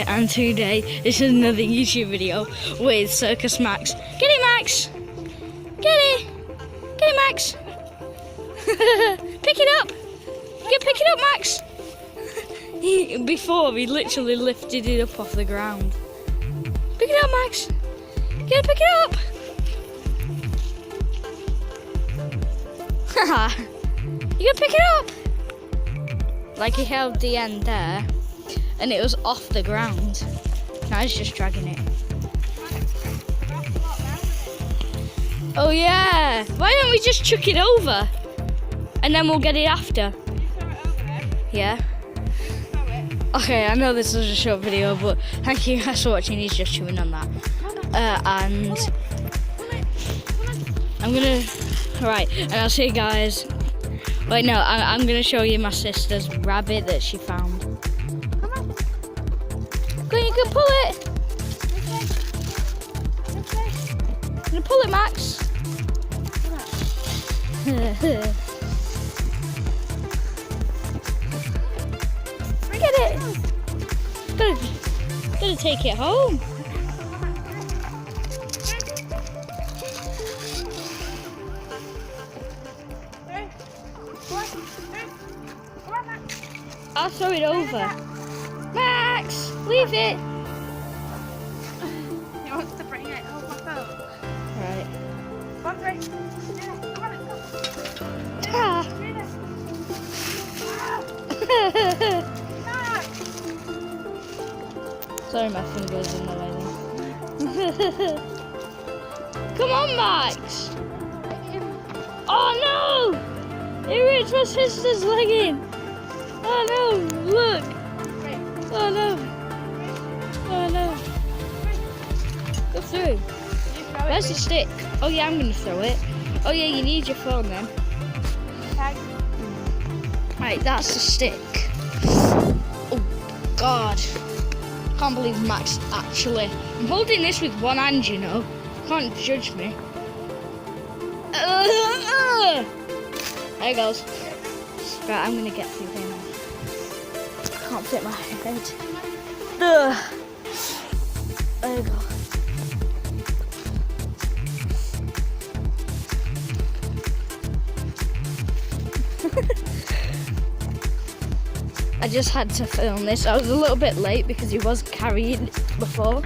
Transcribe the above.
here, and today this is another YouTube video with Circus Max. Get it, Max! Get it! Get it, Max! Pick it up! Pick it up, Max! Before, he literally lifted it up off the ground. Pick it up, Max! Pick it up! Haha! You gotta pick it up! Like he held the end there, and it was off the ground. Now he's just dragging it. Oh yeah! Why don't we just chuck it over? And then we'll get it after. Yeah. Okay, I know this is a short video, but thank you guys for watching. He's just chewing on that. And I'm gonna... Right, and I'll see you guys... Wait, no, I'm gonna show you my sister's rabbit that she found. Come on. Go on, you can pull it. I'm gonna pull it, Max. Get it. Gotta take it home. I'll throw it over. Max, leave it. He wants to bring it home with him. Right. Come on, Grace. Come on, let's go. Ah. Sorry, my finger's in the way there. Come on, Max. Oh no! It ripped my sister's leg in. Oh no, look! Oh no! Oh no! Go through. Where's the stick? Oh yeah, I'm gonna throw it. Oh yeah, you need your phone then. Right, that's the stick. Oh God! Can't believe Max actually. I'm holding this with one hand, you know. Can't judge me. There it goes. Right, I'm gonna get through here now. Can't fit my head. Ugh. There you go. I just had to film this. I was a little bit late because he was carrying it before.